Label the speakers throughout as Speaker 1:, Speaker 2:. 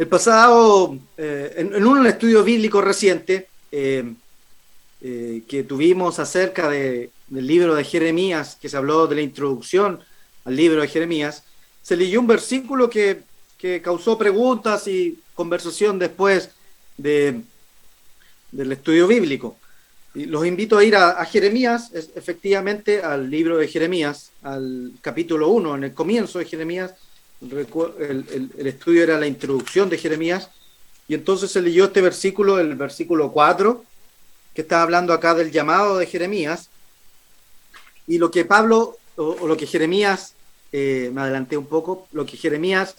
Speaker 1: El pasado, en un estudio bíblico reciente que tuvimos acerca del libro de Jeremías, que se habló de la introducción al libro de Jeremías, se leyó un versículo que causó preguntas y conversación después del estudio bíblico. Y los invito a ir a Jeremías, efectivamente al libro de Jeremías, al capítulo 1, en el comienzo de Jeremías. El estudio era la introducción de Jeremías, y entonces se leyó este versículo, el versículo 4, que está hablando acá del llamado de Jeremías, y lo que Pablo, o lo que Jeremías, me adelanté un poco, lo que Jeremías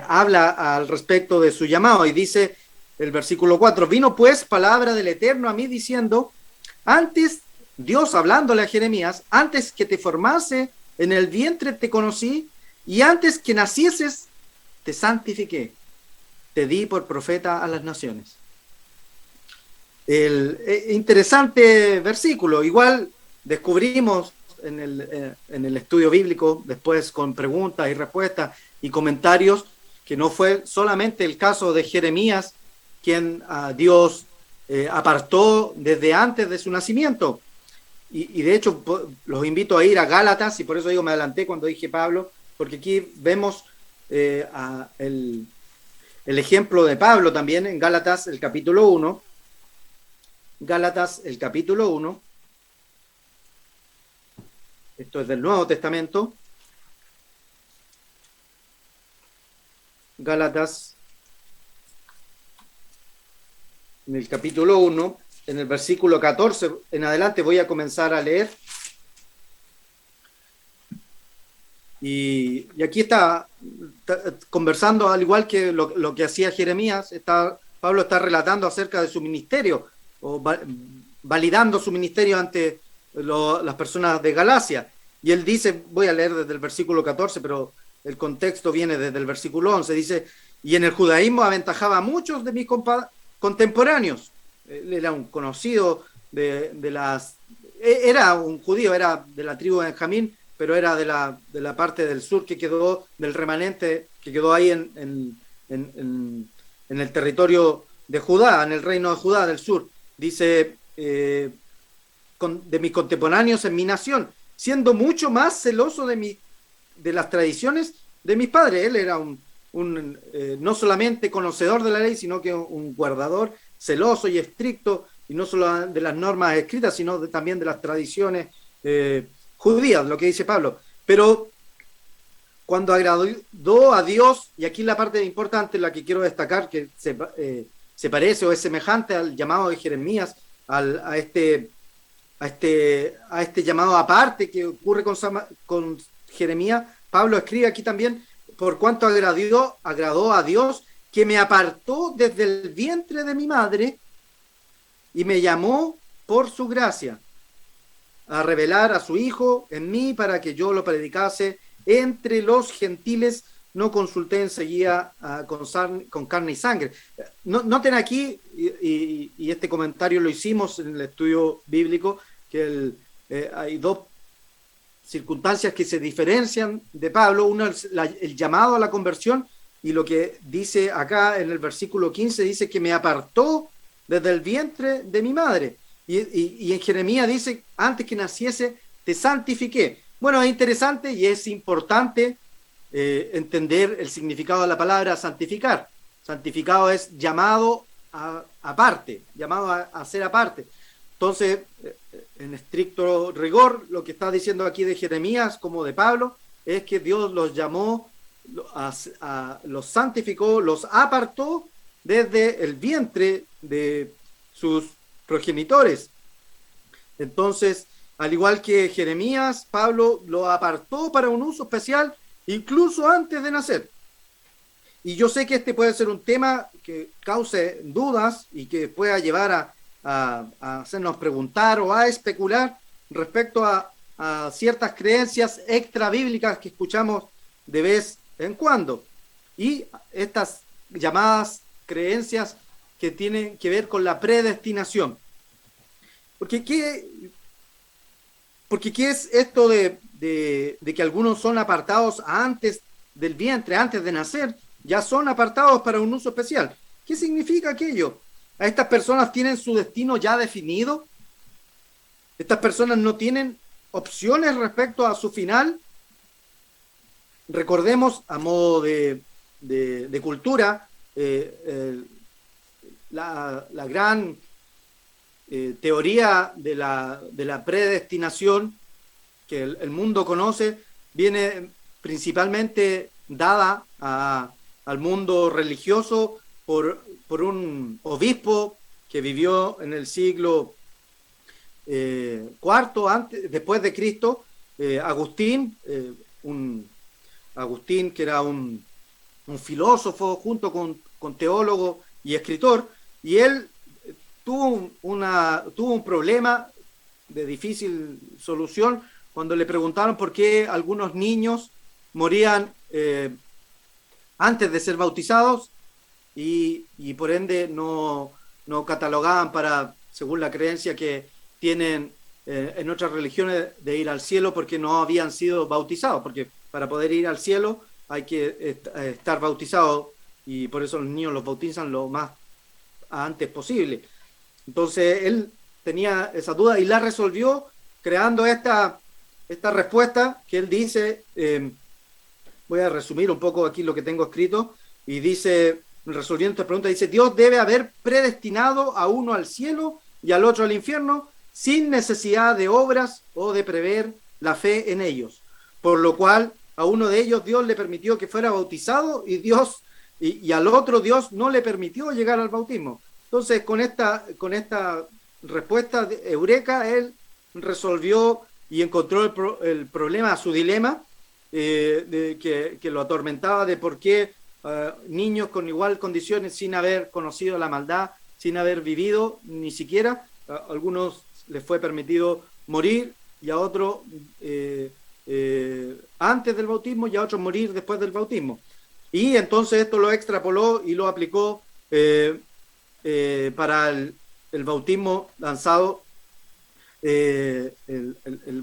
Speaker 1: habla al respecto de su llamado, y dice el versículo 4, vino pues palabra del Eterno a mí diciendo, antes, Dios hablándole a Jeremías, antes que te formase en el vientre te conocí, y antes que nacieses te santifiqué, te di por profeta a las naciones. Interesante versículo. Igual descubrimos en el estudio bíblico, después con preguntas y respuestas y comentarios, que no fue solamente el caso de Jeremías, quien Dios apartó desde antes de su nacimiento. Y de hecho los invito a ir a Gálatas, y por eso digo, me adelanté cuando dije Pablo, porque aquí vemos el ejemplo de Pablo también en Gálatas, el capítulo 1. Gálatas, el capítulo 1. Esto es del Nuevo Testamento. Gálatas, en el capítulo 1, en el versículo 14 en adelante voy a comenzar a leer. Y aquí está conversando, al igual que lo que hacía Jeremías, Pablo está relatando acerca de su ministerio, o validando su ministerio ante las personas de Galacia. Y él dice, voy a leer desde el versículo 14, pero el contexto viene desde el versículo 11, dice, y en el judaísmo aventajaba a muchos de mis contemporáneos. Él era un conocido era un judío, era de la tribu de Benjamín, pero era de la parte del sur que quedó, del remanente que quedó ahí en el territorio de Judá, en el reino de Judá del sur. Dice, de mis contemporáneos en mi nación, siendo mucho más celoso de las tradiciones de mis padres. Él era no solamente conocedor de la ley, sino que un guardador celoso y estricto, y no solo de las normas escritas, sino también de las tradiciones judías, lo que dice Pablo. Pero cuando agradó a Dios, y aquí la parte importante, la que quiero destacar, que se parece o es semejante al llamado de Jeremías, a este llamado aparte que ocurre con Jeremías, Pablo escribe aquí también, por cuanto agradó a Dios, que me apartó desde el vientre de mi madre y me llamó por su gracia a revelar a su Hijo en mí para que yo lo predicase entre los gentiles. No consulté enseguida con carne y sangre. Noten aquí, y este comentario lo hicimos en el estudio bíblico, que hay dos circunstancias que se diferencian de Pablo. Uno es el llamado a la conversión, y lo que dice acá en el versículo 15, dice que me apartó desde el vientre de mi madre. Y en Jeremías dice, antes que naciese, te santifiqué. Bueno, es interesante y es importante entender el significado de la palabra santificar. Santificado es llamado aparte, llamado a ser aparte. Entonces, en estricto rigor, lo que está diciendo aquí de Jeremías como de Pablo es que Dios los llamó, los santificó, los apartó desde el vientre de sus progenitores. Entonces, al igual que Jeremías, Pablo lo apartó para un uso especial, incluso antes de nacer. Y yo sé que este puede ser un tema que cause dudas y que pueda llevar a hacernos preguntar o a especular respecto a ciertas creencias extra bíblicas que escuchamos de vez en cuando. Y estas llamadas creencias que tienen que ver con la predestinación. Porque ¿qué es esto de que algunos son apartados antes del vientre, antes de nacer? ya son apartados para un uso especial. ¿Qué significa aquello? ¿A estas personas tienen su destino ya definido? ¿Estas personas no tienen opciones respecto a su final? Recordemos, a modo de cultura, la gran teoría de la predestinación que el mundo conoce, viene principalmente dada al mundo religioso por un obispo que vivió en el siglo IV después de Cristo, Agustín, Agustín, que era un filósofo junto con teólogo y escritor, y él tuvo un problema de difícil solución cuando le preguntaron por qué algunos niños morían antes de ser bautizados y por ende no catalogaban para, según la creencia que tienen en otras religiones, de ir al cielo porque no habían sido bautizados, porque para poder ir al cielo hay que estar bautizado, y por eso los niños los bautizan lo más antes posible. Entonces él tenía esa duda y la resolvió creando esta respuesta que él dice, voy a resumir un poco aquí lo que tengo escrito, y dice, resolviendo esta pregunta, dice: Dios debe haber predestinado a uno al cielo y al otro al infierno sin necesidad de obras o de prever la fe en ellos, por lo cual a uno de ellos Dios le permitió que fuera bautizado y al otro Dios no le permitió llegar al bautismo. Entonces, con esta respuesta de eureka, él resolvió y encontró el problema, su dilema, que lo atormentaba, de por qué niños con igual condiciones, sin haber conocido la maldad, sin haber vivido ni siquiera, a algunos les fue permitido morir y a otros antes del bautismo y a otros morir después del bautismo. Y entonces esto lo extrapoló y lo aplicó para el bautismo lanzado, el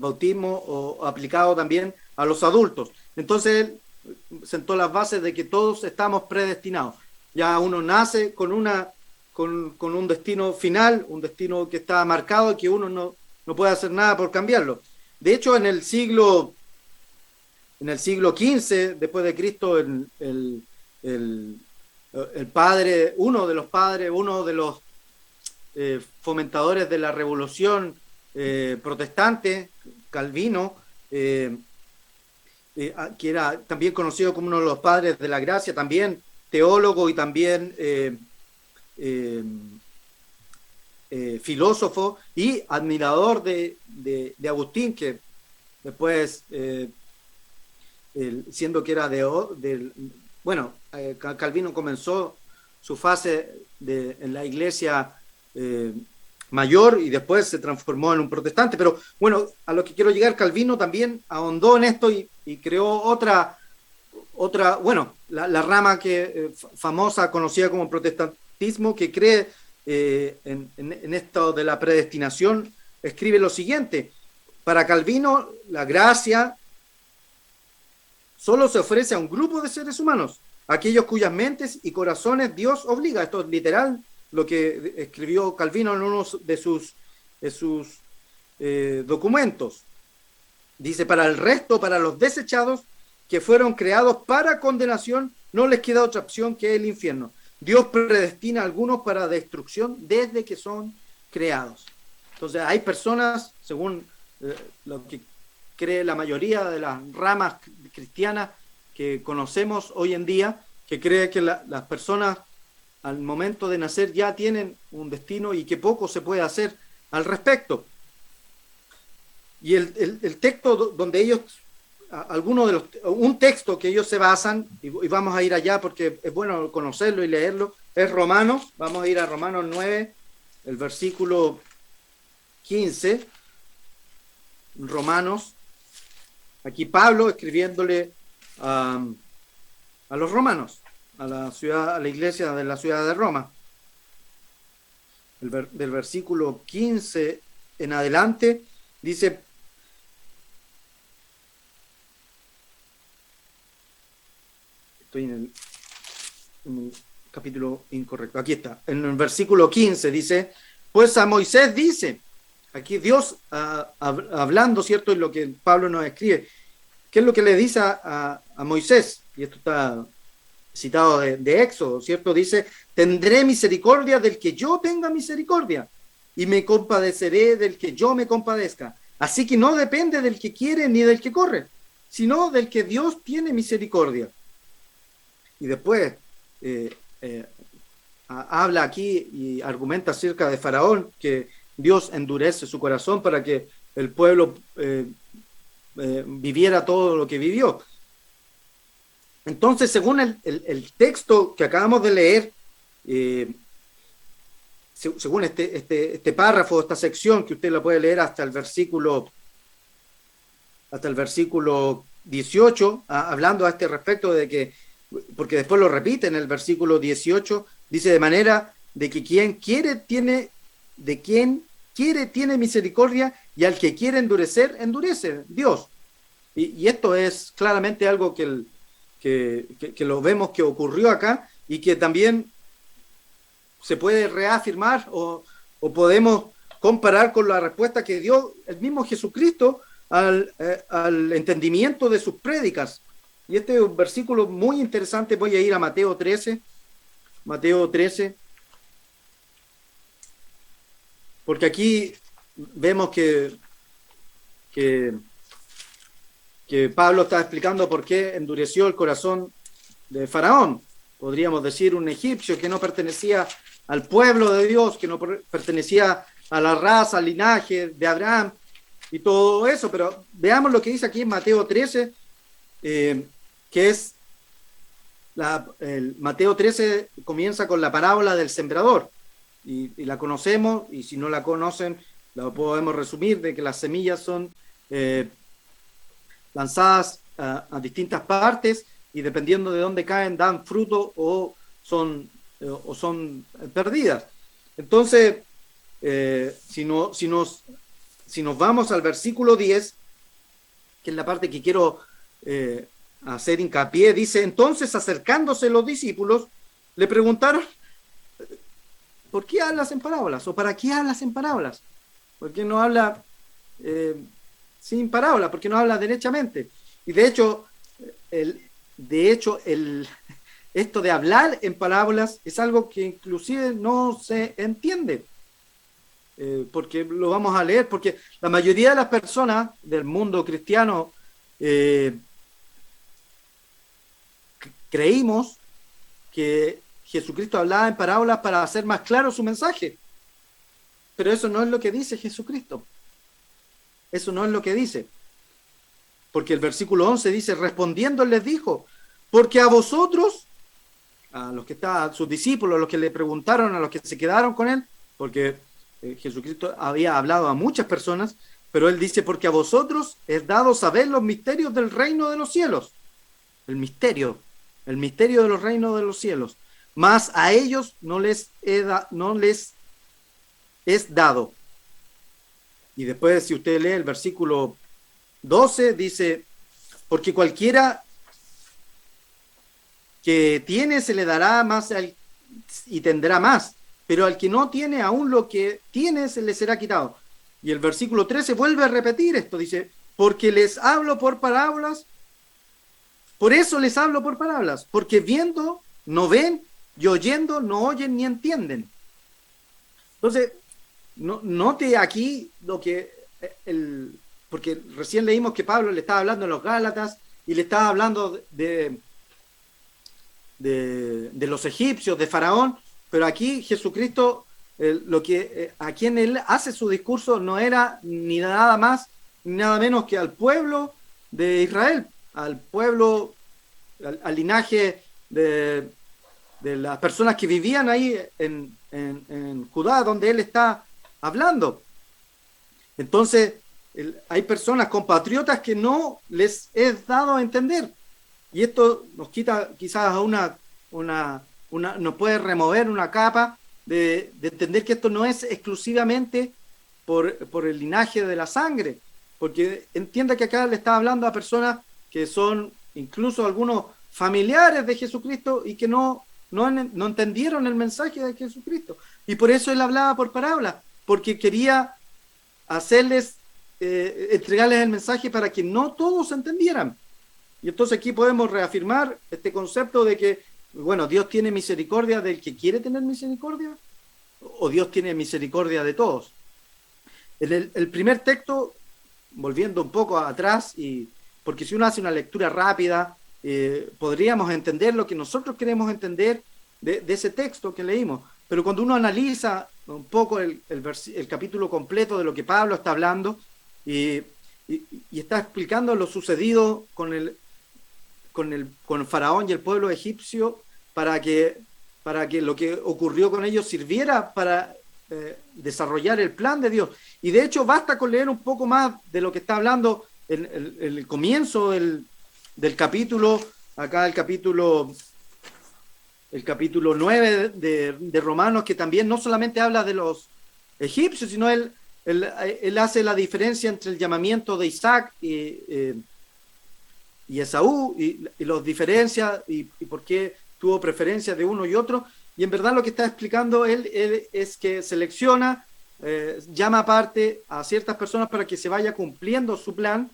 Speaker 1: bautismo o aplicado también a los adultos. Entonces él sentó las bases de que todos estamos predestinados. Ya uno nace con un destino final, un destino que está marcado y que uno no puede hacer nada por cambiarlo. De hecho, en el siglo XV después de Cristo, el padre, uno de los fomentadores de la revolución protestante, Calvino, que era también conocido como uno de los padres de la gracia, también teólogo y también filósofo y admirador de Agustín, que después, siendo que era Calvino comenzó su fase en la iglesia mayor y después se transformó en un protestante. Pero bueno, a lo que quiero llegar, Calvino también ahondó en esto y creó otra, la rama que famosa, conocida como protestantismo, que cree en esto de la predestinación. Escribe lo siguiente: para Calvino, la gracia solo se ofrece a un grupo de seres humanos, aquellos cuyas mentes y corazones Dios obliga. Esto es literal lo que escribió Calvino en uno de sus documentos. Dice: para el resto, para los desechados que fueron creados para condenación, no les queda otra opción que el infierno. Dios predestina a algunos para destrucción desde que son creados. Entonces hay personas, según lo que cree la mayoría de las ramas cristianas que conocemos hoy en día, que cree que las personas al momento de nacer ya tienen un destino y que poco se puede hacer al respecto. Y el texto donde ellos, un texto que ellos se basan, y vamos a ir allá porque es bueno conocerlo y leerlo, es Romanos. Vamos a ir a Romanos 9, el versículo 15. Romanos, aquí Pablo escribiéndole a los romanos, a la iglesia de la ciudad de Roma. Del versículo 15 en adelante dice: estoy en un capítulo incorrecto. Aquí está. En el versículo 15 dice, pues a Moisés dice, aquí Dios hablando, ¿cierto? En lo que Pablo nos escribe. ¿Qué es lo que le dice a Moisés? Y esto está citado de Éxodo, ¿cierto? Dice, tendré misericordia del que yo tenga misericordia y me compadeceré del que yo me compadezca. Así que no depende del que quiere ni del que corre, sino del que Dios tiene misericordia. Y después habla aquí y argumenta acerca de Faraón, que Dios endurece su corazón para que el pueblo viviera todo lo que vivió. Entonces, según el texto que acabamos de leer, según este párrafo, esta sección que usted la puede leer hasta el versículo 18, hablando a este respecto de que, porque después lo repite en el versículo 18, dice de manera de que quien quiere tiene misericordia y al que quiere endurecer, endurece, Dios. Y esto es claramente algo que lo vemos que ocurrió acá y que también se puede reafirmar o podemos comparar con la respuesta que dio el mismo Jesucristo al entendimiento de sus prédicas. Y este es un versículo muy interesante. Voy a ir a Mateo 13, porque aquí vemos que Pablo está explicando por qué endureció el corazón de Faraón. Podríamos decir un egipcio que no pertenecía al pueblo de Dios, que no pertenecía a la raza, al linaje de Abraham y todo eso. Pero veamos lo que dice aquí en Mateo 13, que es Mateo 13 comienza con la parábola del sembrador. Y la conocemos, y si no la conocen, la podemos resumir de que las semillas son lanzadas a distintas partes y dependiendo de dónde caen dan fruto o son perdidas. Entonces, si nos vamos al versículo 10, que es la parte que quiero hacer hincapié, dice, entonces acercándose los discípulos, le preguntaron, ¿por qué hablas en parábolas? ¿O para qué hablas en parábolas? ¿Por qué no habla sin parábola? ¿Por qué no habla derechamente? Y de hecho, esto de hablar en parábolas es algo que inclusive no se entiende. Porque lo vamos a leer, porque la mayoría de las personas del mundo cristiano creímos que Jesucristo hablaba en parábolas para hacer más claro su mensaje. Pero eso no es lo que dice Jesucristo. Eso no es lo que dice. Porque el versículo 11 dice, respondiendo les dijo, porque a vosotros, a los que estaban, sus discípulos, a los que le preguntaron, a los que se quedaron con él, porque Jesucristo había hablado a muchas personas, pero él dice, porque a vosotros es dado saber los misterios del reino de los cielos. El misterio de los reinos de los cielos. Mas a ellos no les es dado. Y después, si usted lee el versículo 12, dice, porque cualquiera que tiene se le dará más y tendrá más, pero al que no tiene, aún lo que tiene se le será quitado. Y el versículo 13 vuelve a repetir esto, dice, porque les hablo por parábolas, por eso les hablo por parábolas, porque viendo no ven y oyendo no oyen ni entienden. Entonces, note aquí lo que porque recién leímos que Pablo le estaba hablando a los Gálatas y le estaba hablando de los egipcios, de Faraón, pero aquí Jesucristo, a quien él hace su discurso no era ni nada más ni nada menos que al pueblo de Israel, al pueblo, al linaje de las personas que vivían ahí en Judá, donde él está hablando. Entonces, hay personas compatriotas que no les es dado a entender. Y esto nos quita quizás nos puede remover una capa de entender que esto no es exclusivamente por el linaje de la sangre, porque entienda que acá le está hablando a personas que son incluso algunos familiares de Jesucristo y que no no entendieron el mensaje de Jesucristo. Y por eso él hablaba por parábola, porque quería hacerles, entregarles el mensaje para que no todos entendieran. Y entonces aquí podemos reafirmar este concepto de que, bueno, Dios tiene misericordia del que quiere tener misericordia, o Dios tiene misericordia de todos. En el primer texto, volviendo un poco atrás, porque si uno hace una lectura rápida, podríamos entender lo que nosotros queremos entender de ese texto que leímos. Pero cuando uno analiza un poco el capítulo completo de lo que Pablo está hablando y está explicando lo sucedido con el faraón y el pueblo egipcio para que lo que ocurrió con ellos sirviera para desarrollar el plan de Dios. Y de hecho basta con leer un poco más de lo que está hablando en el comienzo del capítulo, acá el capítulo 9 de Romanos, que también no solamente habla de los egipcios, sino él hace la diferencia entre el llamamiento de Isaac y Esaú, y los diferencia y por qué tuvo preferencia de uno y otro. Y en verdad lo que está explicando él es que selecciona, llama aparte a ciertas personas para que se vaya cumpliendo su plan,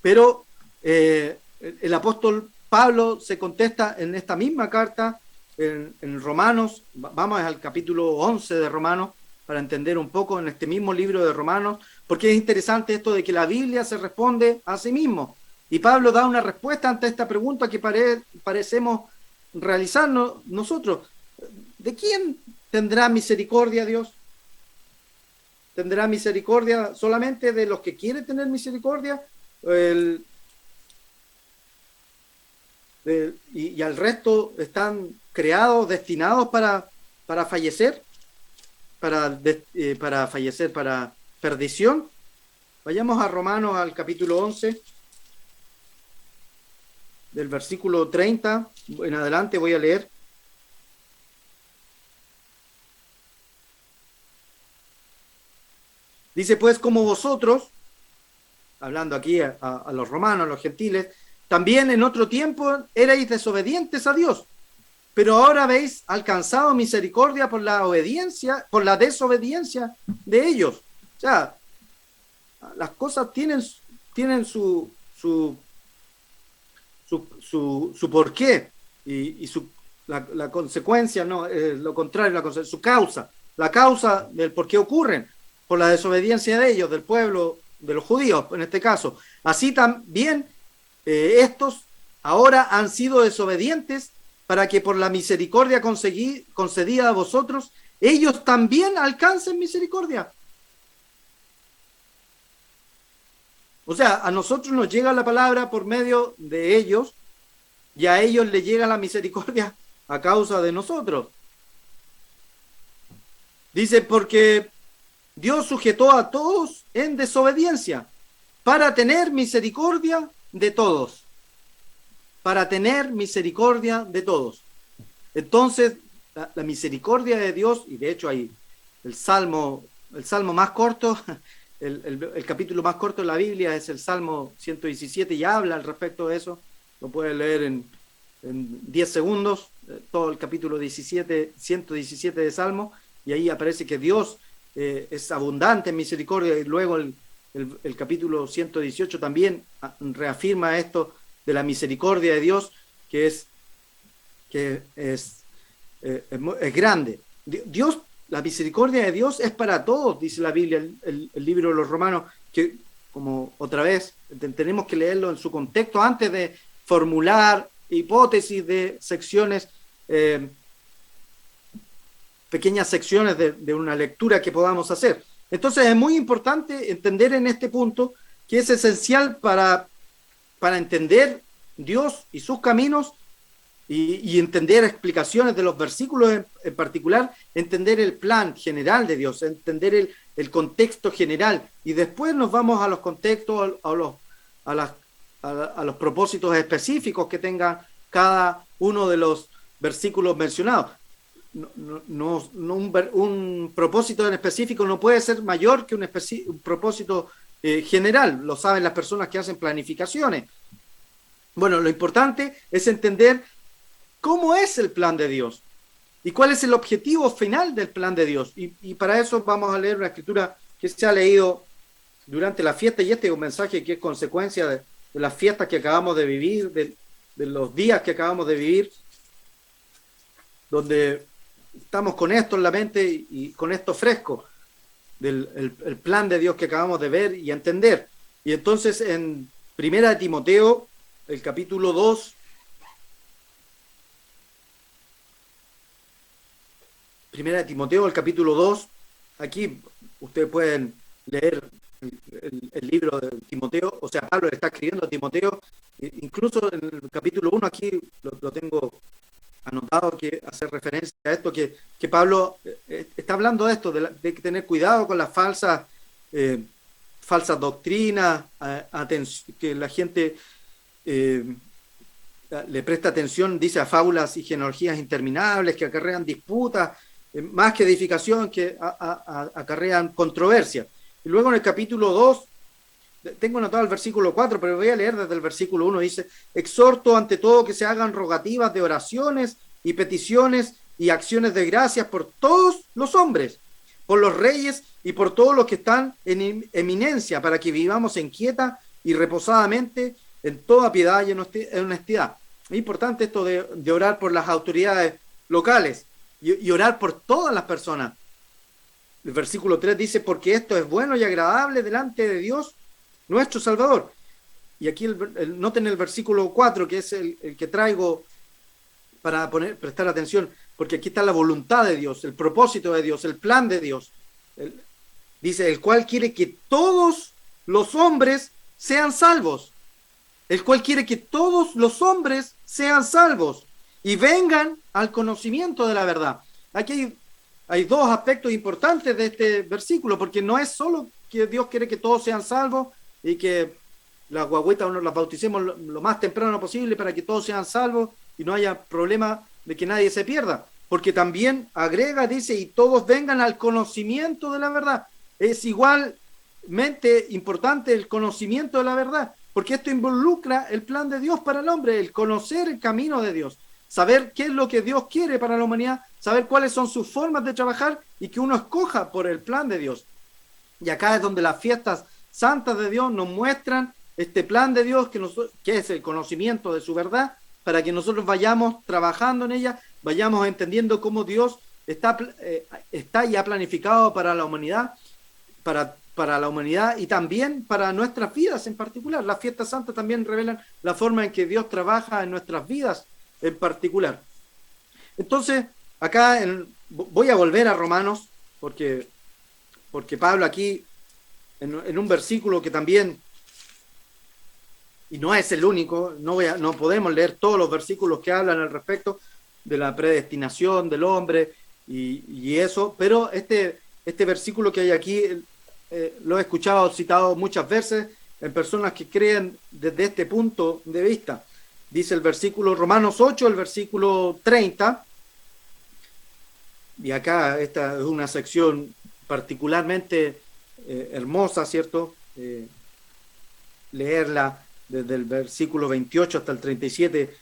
Speaker 1: pero el apóstol Pablo se contesta en esta misma carta, en Romanos. Vamos al capítulo 11 de Romanos para entender un poco en este mismo libro de Romanos, porque es interesante esto de que la Biblia se responde a sí mismo. Y Pablo da una respuesta ante esta pregunta que parecemos realizarnos nosotros. ¿De quién tendrá misericordia Dios? ¿Tendrá misericordia solamente de los que quieren tener misericordia? Y al resto están creados, destinados para fallecer, para fallecer, para perdición. Vayamos a Romanos al capítulo 11. Del versículo 30 en adelante voy a leer. Dice, pues como vosotros, hablando aquí a los romanos, a los gentiles, también en otro tiempo erais desobedientes a Dios, pero ahora habéis alcanzado misericordia por la obediencia, por la desobediencia de ellos. O sea, las cosas tienen su porqué y la consecuencia, no, lo contrario, su causa, la causa del por qué ocurren, por la desobediencia de ellos, del pueblo, de los judíos en este caso. Así también estos ahora han sido desobedientes para que por la misericordia concedida a vosotros, ellos también alcancen misericordia. O sea, a nosotros nos llega la palabra por medio de ellos y a ellos les llega la misericordia a causa de nosotros. Dice, porque Dios sujetó a todos en desobediencia para tener misericordia de todos. Para tener misericordia de todos. Entonces, la misericordia de Dios, y de hecho hay el salmo más corto, el capítulo más corto de la Biblia es el Salmo 117 y habla al respecto de eso. Lo puedes leer en 10 segundos, todo el capítulo 117 de Salmo, y ahí aparece que Dios es abundante en misericordia, y luego el capítulo 118 también reafirma esto de la misericordia de Dios, que es grande. Dios, la misericordia de Dios es para todos, dice la Biblia, el libro de los Romanos, que como otra vez tenemos que leerlo en su contexto antes de formular hipótesis de secciones, pequeñas secciones de una lectura que podamos hacer. Entonces es muy importante entender en este punto que es esencial para entender Dios y sus caminos y entender explicaciones de los versículos en particular, entender el plan general de Dios, entender el contexto general, y después nos vamos a los contextos, a los propósitos específicos que tenga cada uno de los versículos mencionados. Un propósito en específico no puede ser mayor que un propósito general, lo saben las personas que hacen planificaciones. Bueno, lo importante es entender cómo es el plan de Dios y cuál es el objetivo final del plan de Dios. Y para eso vamos a leer una escritura que se ha leído durante la fiesta, y este es un mensaje que es consecuencia de las fiestas que acabamos de vivir, de los días que acabamos de vivir, donde estamos con esto en la mente y con esto fresco, del el plan de Dios que acabamos de ver y entender. Y entonces en Primera de Timoteo, el capítulo 2, Primera de Timoteo, el capítulo 2, aquí ustedes pueden leer el libro de Timoteo, o sea, Pablo le está escribiendo a Timoteo, incluso en el capítulo 1 aquí lo tengo anotado, que hace referencia a esto, que Pablo está hablando de esto, de tener cuidado con las falsas doctrinas, que la gente le presta atención, dice, a fábulas y genealogías interminables que acarrean disputas, más que edificación, que acarrean controversia. Y luego en el capítulo 2, tengo anotado el versículo 4, pero voy a leer desde el versículo 1, dice: exhorto ante todo que se hagan rogativas de oraciones y peticiones y acciones de gracias por todos los hombres, por los reyes y por todos los que están en eminencia, para que vivamos en quieta y reposadamente en toda piedad y en honestidad. Es importante esto de orar por las autoridades locales y orar por todas las personas. El versículo 3 dice: porque esto es bueno y agradable delante de Dios nuestro Salvador. Y aquí noten el versículo 4, que es el que traigo para prestar atención, porque aquí está la voluntad de Dios, el propósito de Dios, el plan de Dios. Dice: el cual quiere que todos los hombres sean salvos. El cual quiere que todos los hombres sean salvos y vengan al conocimiento de la verdad. Aquí hay dos aspectos importantes de este versículo, porque no es solo que Dios quiere que todos sean salvos y que las guagüitas las bauticemos lo más temprano posible para que todos sean salvos y no haya problema de que nadie se pierda, porque también agrega, dice, y todos vengan al conocimiento de la verdad. Es igualmente importante el conocimiento de la verdad, porque esto involucra el plan de Dios para el hombre, el conocer el camino de Dios, saber qué es lo que Dios quiere para la humanidad, saber cuáles son sus formas de trabajar y que uno escoja por el plan de Dios. Y acá es donde las fiestas santas de Dios nos muestran este plan de Dios que es el conocimiento de su verdad, para que nosotros vayamos trabajando en ella, vayamos entendiendo cómo Dios está ya planificado para la humanidad, para la humanidad y también para nuestras vidas en particular. Las fiestas santas también revelan la forma en que Dios trabaja en nuestras vidas en particular. Entonces, acá voy a volver a Romanos, porque Pablo aquí, en un versículo que también, y no es el único, no podemos leer todos los versículos que hablan al respecto de la predestinación del hombre y eso, pero este versículo que hay aquí, lo he escuchado citado muchas veces en personas que creen desde este punto de vista. Dice el versículo, Romanos 8, el versículo 30, y acá esta es una sección particularmente hermosa, ¿cierto? Leerla desde el versículo 28 hasta el 37,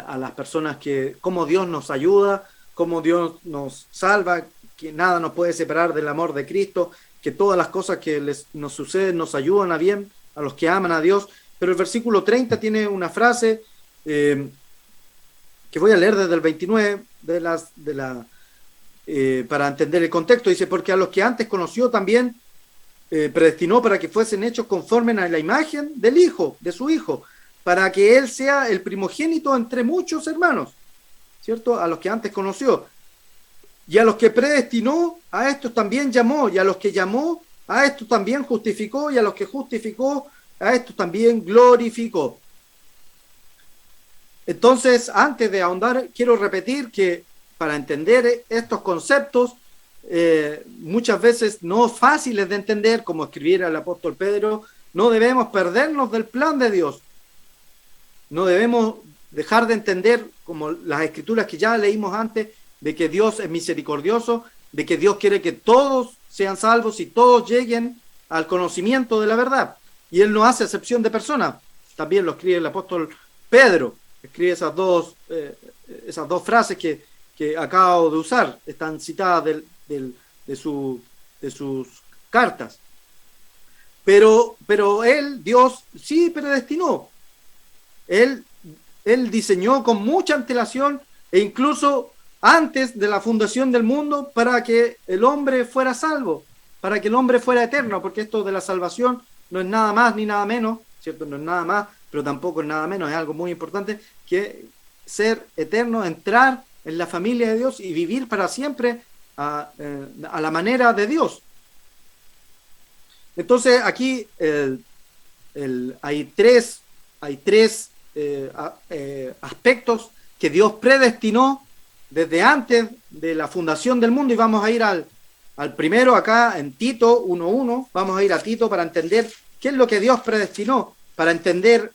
Speaker 1: a las personas cómo Dios nos ayuda, cómo Dios nos salva, que nada nos puede separar del amor de Cristo, que todas las cosas que nos suceden nos ayudan a bien a los que aman a Dios. Pero el versículo 30 tiene una frase que voy a leer desde el 29 para entender el contexto. Dice: porque a los que antes conoció también predestinó para que fuesen hechos conforme a la imagen del Hijo, de su Hijo, para que Él sea el primogénito entre muchos hermanos, ¿cierto? A los que antes conoció. Y a los que predestinó, a estos también llamó, y a los que llamó, a estos también justificó, y a los que justificó, a estos también glorificó. Entonces, antes de ahondar, quiero repetir que para entender estos conceptos, muchas veces no fáciles de entender, como escribiera el apóstol Pedro, no debemos perdernos del plan de Dios. No debemos dejar de entender, como las escrituras que ya leímos antes, de que Dios es misericordioso, de que Dios quiere que todos sean salvos y todos lleguen al conocimiento de la verdad. Y Él no hace excepción de personas. También lo escribe el apóstol Pedro, escribe esas dos esas dos frases que acabo de usar, están citadas de sus cartas. Pero él, Dios, sí predestinó. Él diseñó con mucha antelación e incluso antes de la fundación del mundo para que el hombre fuera salvo, para que el hombre fuera eterno, porque esto de la salvación no es nada más ni nada menos, ¿cierto? No es nada más, pero tampoco es nada menos, es algo muy importante, que ser eterno, entrar en la familia de Dios y vivir para siempre a la manera de Dios. Entonces aquí hay tres aspectos que Dios predestinó desde antes de la fundación del mundo, y vamos a ir al primero acá en Tito 1:1. Vamos a ir a Tito para entender qué es lo que Dios predestinó, para entender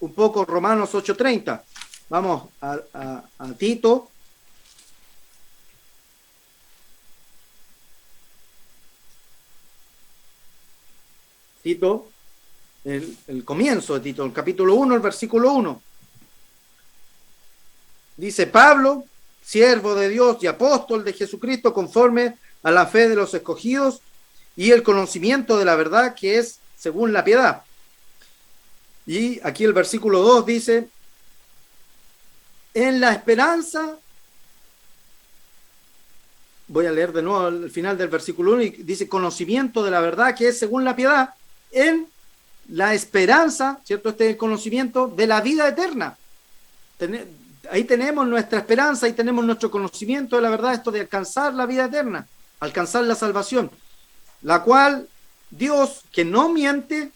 Speaker 1: un poco Romanos 8:30. Vamos a Tito. Tito, el comienzo de Tito, el capítulo 1, el versículo 1. Dice: Pablo, siervo de Dios y apóstol de Jesucristo, conforme a la fe de los escogidos y el conocimiento de la verdad que es según la piedad. Y aquí el versículo 2 dice: en la esperanza, voy a leer de nuevo al final del versículo 1, y dice: conocimiento de la verdad que es según la piedad, en la esperanza, ¿cierto? Este es el conocimiento de la vida eterna. Ahí tenemos nuestra esperanza, ahí tenemos nuestro conocimiento de la verdad, esto de alcanzar la vida eterna, alcanzar la salvación, la cual Dios, que no miente,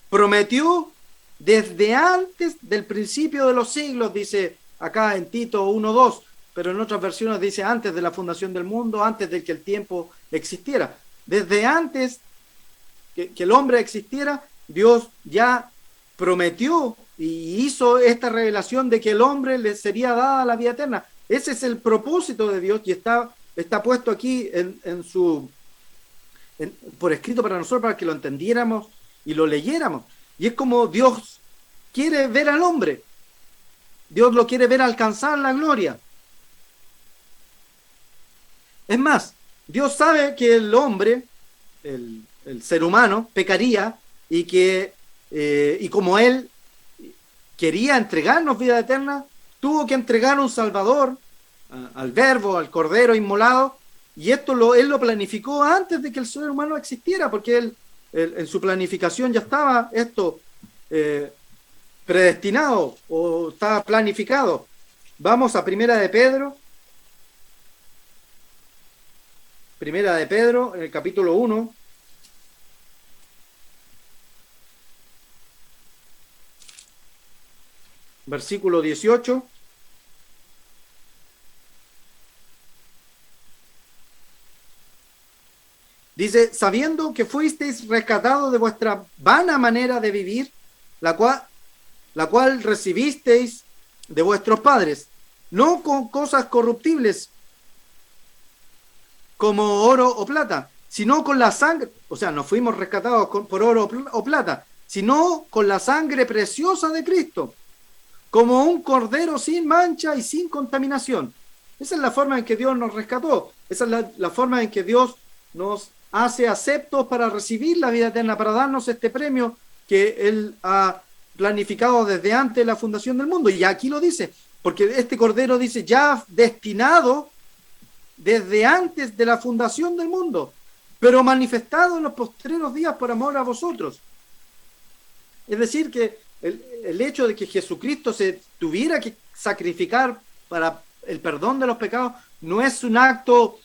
Speaker 1: prometió desde antes del principio de los siglos, dice acá en Tito 1:2, pero en otras versiones dice antes de la fundación del mundo, antes de que el tiempo existiera. Desde antes que el hombre existiera, Dios ya prometió y hizo esta revelación de que el hombre le sería dada la vida eterna. Ese es el propósito de Dios, y está puesto aquí por escrito para nosotros, para que lo entendiéramos y lo leyéramos. Y es como Dios quiere ver al hombre. Dios lo quiere ver alcanzar la gloria. Es más, Dios sabe que el hombre, el ser humano, pecaría, y como Él quería entregarnos vida eterna, tuvo que entregar un Salvador, al Verbo, al Cordero inmolado, y esto Él lo planificó antes de que el ser humano existiera, porque Él en su planificación ya estaba esto predestinado, o estaba planificado. Vamos a Primera de Pedro, en el capítulo 1. Versículo 18. Dice: sabiendo que fuisteis rescatados de vuestra vana manera de vivir, la cual recibisteis de vuestros padres, no con cosas corruptibles como oro o plata, sino con la sangre, o sea, no fuimos rescatados por oro o plata, sino con la sangre preciosa de Cristo, como un cordero sin mancha y sin contaminación. Esa es la forma en que Dios nos rescató. Esa es la forma en que Dios nos hace aceptos para recibir la vida eterna, para darnos este premio que Él ha planificado desde antes de la fundación del mundo. Y aquí lo dice, porque este cordero dice ya destinado desde antes de la fundación del mundo, pero manifestado en los postreros días por amor a vosotros. Es decir, que el hecho de que Jesucristo se tuviera que sacrificar para el perdón de los pecados no es un acto,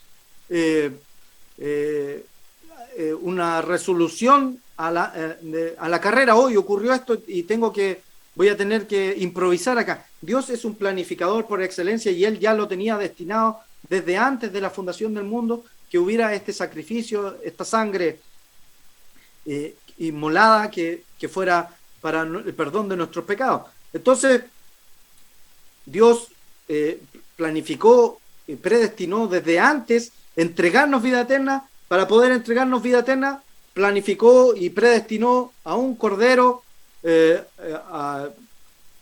Speaker 1: una resolución a la carrera. Hoy ocurrió esto y voy a tener que improvisar acá. Dios es un planificador por excelencia, y Él ya lo tenía destinado desde antes de la fundación del mundo, que hubiera este sacrificio, esta sangre inmolada que fuera para el perdón de nuestros pecados. Entonces, Dios planificó y predestinó desde antes entregarnos vida eterna. Para poder entregarnos vida eterna, planificó y predestinó a un cordero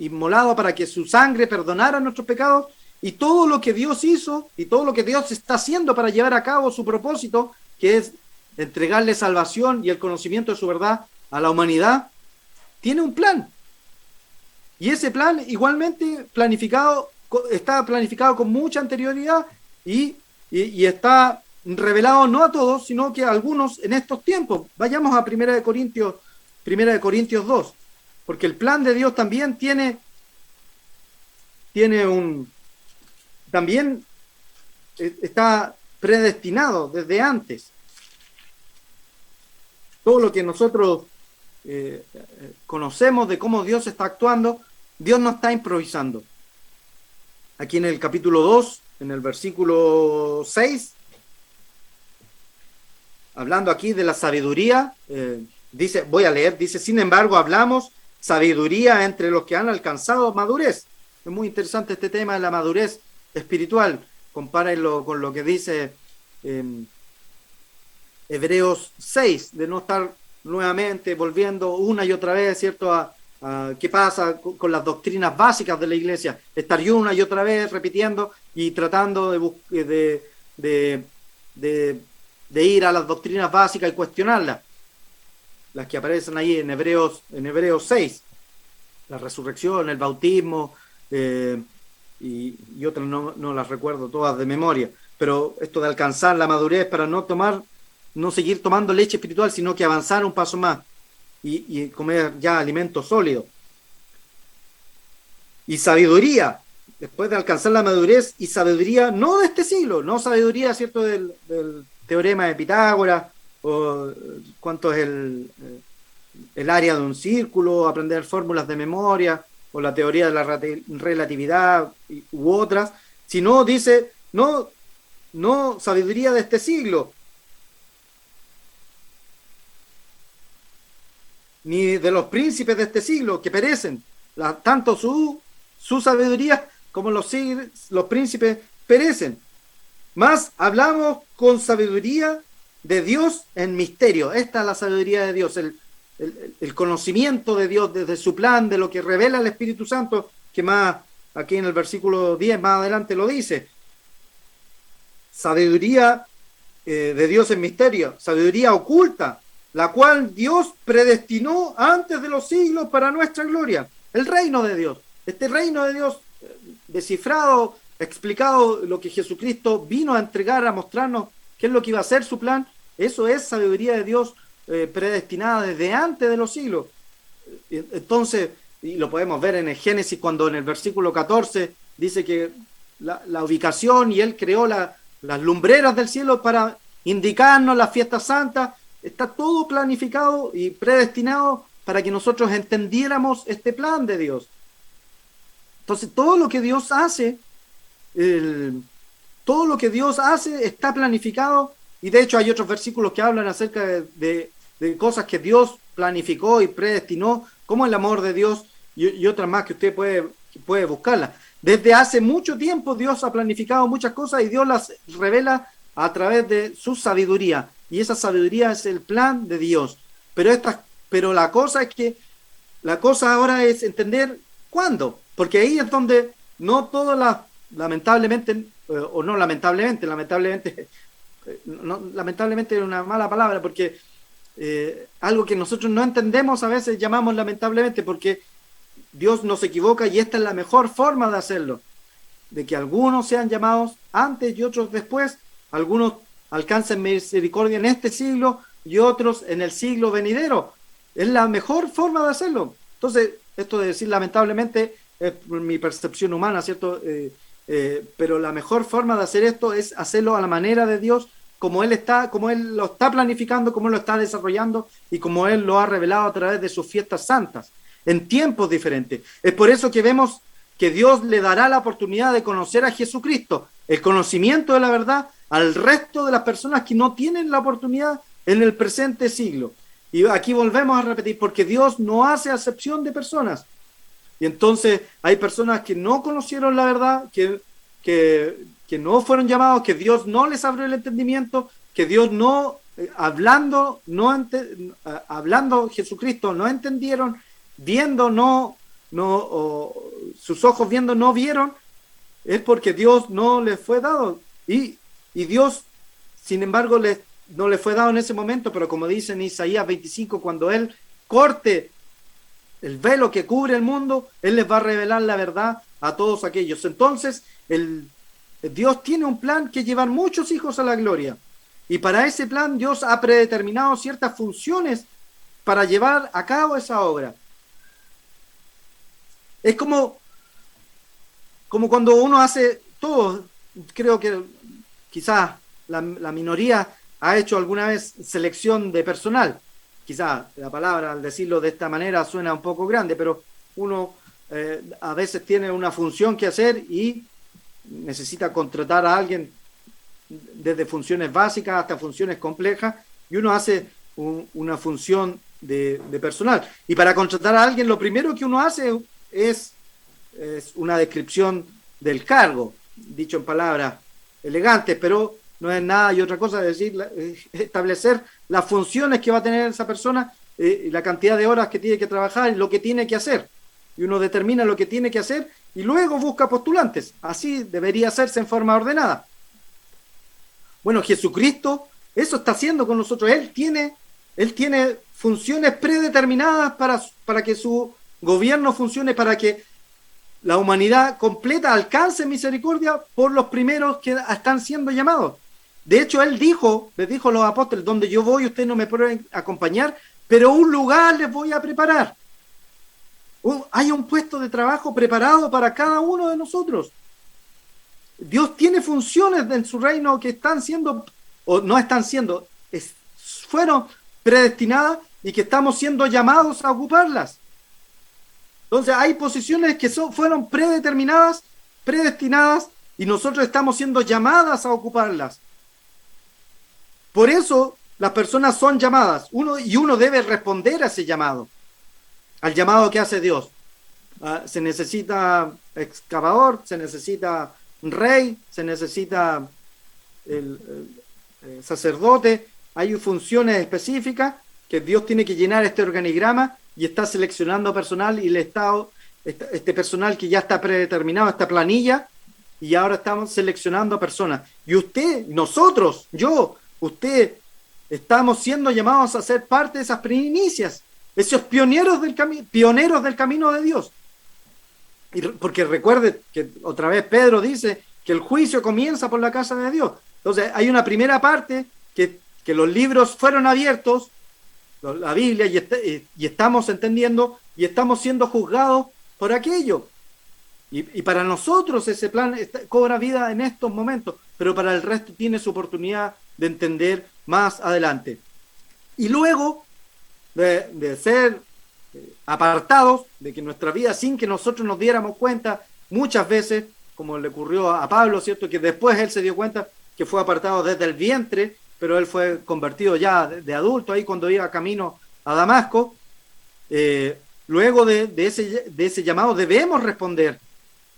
Speaker 1: inmolado para que su sangre perdonara nuestros pecados, y todo lo que Dios hizo y todo lo que Dios está haciendo para llevar a cabo su propósito, que es entregarle salvación y el conocimiento de su verdad a la humanidad, tiene un plan. Y ese plan igualmente está planificado con mucha anterioridad y está revelado no a todos, sino que a algunos en estos tiempos. Vayamos a Primera de Corintios 2, porque el plan de Dios también también está predestinado desde antes. Todo lo que nosotros conocemos de cómo Dios está actuando, Dios no está improvisando. Aquí en el capítulo 2, en el versículo 6, hablando aquí de la sabiduría, voy a leer, dice, sin embargo hablamos sabiduría entre los que han alcanzado madurez. Es muy interesante este tema de la madurez espiritual. Compárenlo con lo que dice Hebreos 6, de no estar nuevamente volviendo una y otra vez, ¿cierto?, a qué pasa con las doctrinas básicas de la iglesia, estar una y otra vez repitiendo y tratando de ir a las doctrinas básicas y cuestionarlas, las que aparecen ahí en Hebreos 6, la resurrección, el bautismo, y otras no las recuerdo todas de memoria, pero esto de alcanzar la madurez para no seguir tomando leche espiritual, sino que avanzar un paso más y comer ya alimento sólido. Y sabiduría, después de alcanzar la madurez, y sabiduría no de este siglo, no sabiduría, ¿cierto?, del teorema de Pitágoras, o cuánto es el área de un círculo, aprender fórmulas de memoria, o la teoría de la relatividad u otras, sino dice, no sabiduría de este siglo, ni de los príncipes de este siglo que perecen. Tanto su sabiduría como los príncipes perecen. Más hablamos con sabiduría de Dios en misterio. Esta es la sabiduría de Dios, el conocimiento de Dios desde su plan, de lo que revela el Espíritu Santo, que más aquí en el versículo 10 más adelante lo dice. Sabiduría de Dios en misterio, sabiduría oculta, la cual Dios predestinó antes de los siglos para nuestra gloria. El reino de Dios, este reino de Dios descifrado, explicado, lo que Jesucristo vino a entregar, a mostrarnos qué es lo que iba a ser su plan. Eso es sabiduría de Dios predestinada desde antes de los siglos. Entonces, y lo podemos ver en el Génesis, cuando en el versículo 14 dice que la ubicación, y Él creó las lumbreras del cielo para indicarnos las fiestas santas. Está todo planificado y predestinado para que nosotros entendiéramos este plan de Dios. Entonces, todo lo que Dios hace está planificado, y de hecho hay otros versículos que hablan acerca de cosas que Dios planificó y predestinó, como el amor de Dios y otras más que usted puede buscarlas. Desde hace mucho tiempo Dios ha planificado muchas cosas y Dios las revela a través de su sabiduría. Y esa sabiduría es el plan de Dios. Pero la cosa ahora es entender cuándo. Porque ahí es donde no todas lamentablemente es una mala palabra, porque algo que nosotros no entendemos a veces llamamos lamentablemente, porque Dios no se equivoca, y esta es la mejor forma de hacerlo. De que algunos sean llamados antes y otros después, algunos alcancen misericordia en este siglo y otros en el siglo venidero. Es la mejor forma de hacerlo. Entonces, esto de decir lamentablemente es mi percepción humana, ¿cierto? Pero la mejor forma de hacer esto es hacerlo a la manera de Dios, como Él lo está planificando, como Él lo está desarrollando y como Él lo ha revelado a través de sus fiestas santas, en tiempos diferentes. Es por eso que vemos que Dios le dará la oportunidad de conocer a Jesucristo, el conocimiento de la verdad, al resto de las personas que no tienen la oportunidad en el presente siglo. Y aquí volvemos a repetir, porque Dios no hace acepción de personas. Y entonces hay personas que no conocieron la verdad, que no fueron llamados, que Dios no les abrió el entendimiento, que Dios hablando Jesucristo no entendieron, viendo no sus ojos viendo no vieron, es porque Dios no les fue dado. Y Dios, sin embargo, no le fue dado en ese momento, pero como dice en Isaías 25, cuando Él corte el velo que cubre el mundo, Él les va a revelar la verdad a todos aquellos. Entonces, Dios tiene un plan que llevar muchos hijos a la gloria. Y para ese plan Dios ha predeterminado ciertas funciones para llevar a cabo esa obra. Es como cuando uno hace todo. Creo que quizás la minoría ha hecho alguna vez selección de personal. Quizás la palabra, al decirlo de esta manera, suena un poco grande, pero uno a veces tiene una función que hacer y necesita contratar a alguien desde funciones básicas hasta funciones complejas, y uno hace una función de personal. Y para contratar a alguien, lo primero que uno hace es una descripción del cargo, dicho en palabras elegantes, pero no es nada y otra cosa, es decir, establecer las funciones que va a tener esa persona, la cantidad de horas que tiene que trabajar y lo que tiene que hacer. Y uno determina lo que tiene que hacer y luego busca postulantes. Así debería hacerse en forma ordenada. Bueno, Jesucristo eso está haciendo con nosotros. Él tiene funciones predeterminadas para que su gobierno funcione, para que la humanidad completa alcance misericordia por los primeros que están siendo llamados. De hecho, Él les dijo a los apóstoles: donde yo voy, ustedes no me pueden acompañar, pero un lugar les voy a preparar. Hay un puesto de trabajo preparado para cada uno de nosotros. Dios tiene funciones en su reino que están siendo, o no están siendo, fueron predestinadas y que estamos siendo llamados a ocuparlas. Entonces hay posiciones que fueron predeterminadas, predestinadas, y nosotros estamos siendo llamadas a ocuparlas. Por eso las personas son llamadas, uno debe responder a ese llamado, al llamado que hace Dios. Se necesita excavador, se necesita rey, se necesita el sacerdote. Hay funciones específicas que Dios tiene que llenar este organigrama, y está seleccionando personal, y este personal que ya está predeterminado, esta planilla, y ahora estamos seleccionando personas. Y usted, estamos siendo llamados a ser parte de esas primicias, esos pioneros del camino de Dios. Porque recuerde que otra vez Pedro dice que el juicio comienza por la casa de Dios. Entonces hay una primera parte que los libros fueron abiertos, la Biblia, y estamos entendiendo y estamos siendo juzgados por aquello. Y para nosotros ese plan cobra vida en estos momentos, pero para el resto tiene su oportunidad de entender más adelante. Y luego de ser apartados, de que nuestra vida, sin que nosotros nos diéramos cuenta, muchas veces, como le ocurrió a Pablo, ¿cierto? Que después él se dio cuenta que fue apartado desde el vientre, pero él fue convertido ya de adulto, ahí cuando iba camino a Damasco. Luego de ese llamado debemos responder,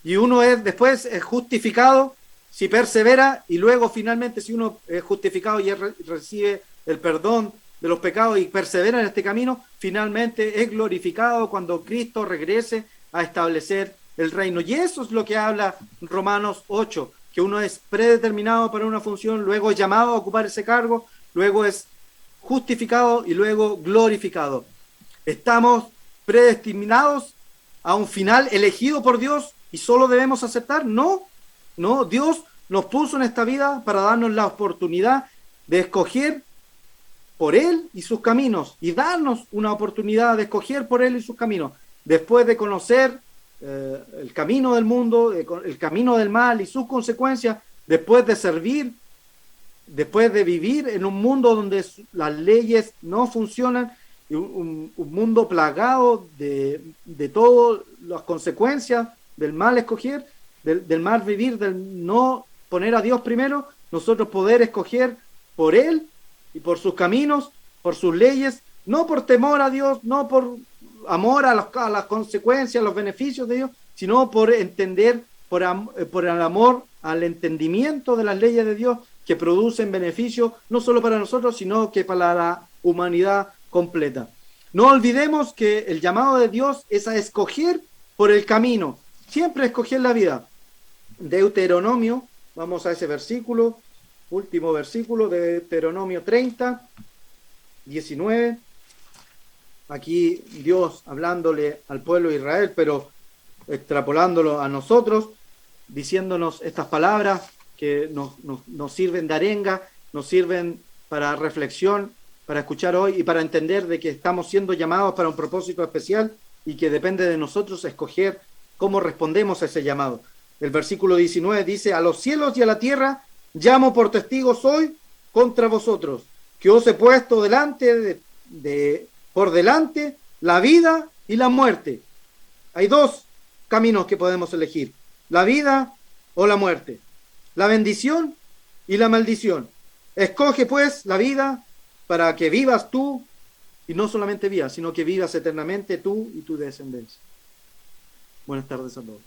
Speaker 1: y uno después es justificado si persevera, y luego finalmente, si uno es justificado y recibe el perdón de los pecados y persevera en este camino, finalmente es glorificado cuando Cristo regrese a establecer el reino. Y eso es lo que habla Romanos 8, que uno es predeterminado para una función, luego es llamado a ocupar ese cargo, luego es justificado y luego glorificado. ¿Estamos predestinados a un final elegido por Dios y solo debemos aceptar? No, Dios nos puso en esta vida para darnos la oportunidad de escoger por Él y sus caminos, y darnos una oportunidad de escoger por Él y sus caminos, después de conocer el camino del mundo, el camino del mal y sus consecuencias, después de servir, después de vivir en un mundo donde las leyes no funcionan, un mundo plagado de todas las consecuencias del mal escoger, del mal vivir, del no poner a Dios primero, nosotros poder escoger por Él y por sus caminos, por sus leyes, no por temor a Dios, no por amor a las consecuencias, a los beneficios de Dios, sino por entender, por el amor al entendimiento de las leyes de Dios, que producen beneficios no solo para nosotros, sino que para la humanidad completa. No olvidemos que el llamado de Dios es a escoger por el camino. Siempre escoger la vida. Deuteronomio, vamos a ese versículo, último versículo de Deuteronomio 30, 19. Aquí Dios hablándole al pueblo de Israel, pero extrapolándolo a nosotros, diciéndonos estas palabras que nos sirven de arenga, nos sirven para reflexión, para escuchar hoy y para entender de que estamos siendo llamados para un propósito especial y que depende de nosotros escoger cómo respondemos a ese llamado. El versículo 19 dice: a los cielos y a la tierra llamo por testigos hoy contra vosotros, que os he puesto por delante la vida y la muerte. Hay dos caminos que podemos elegir: la vida o la muerte, la bendición y la maldición. Escoge pues la vida para que vivas tú, y no solamente vivas, sino que vivas eternamente tú y tu descendencia. Buenas tardes a todos.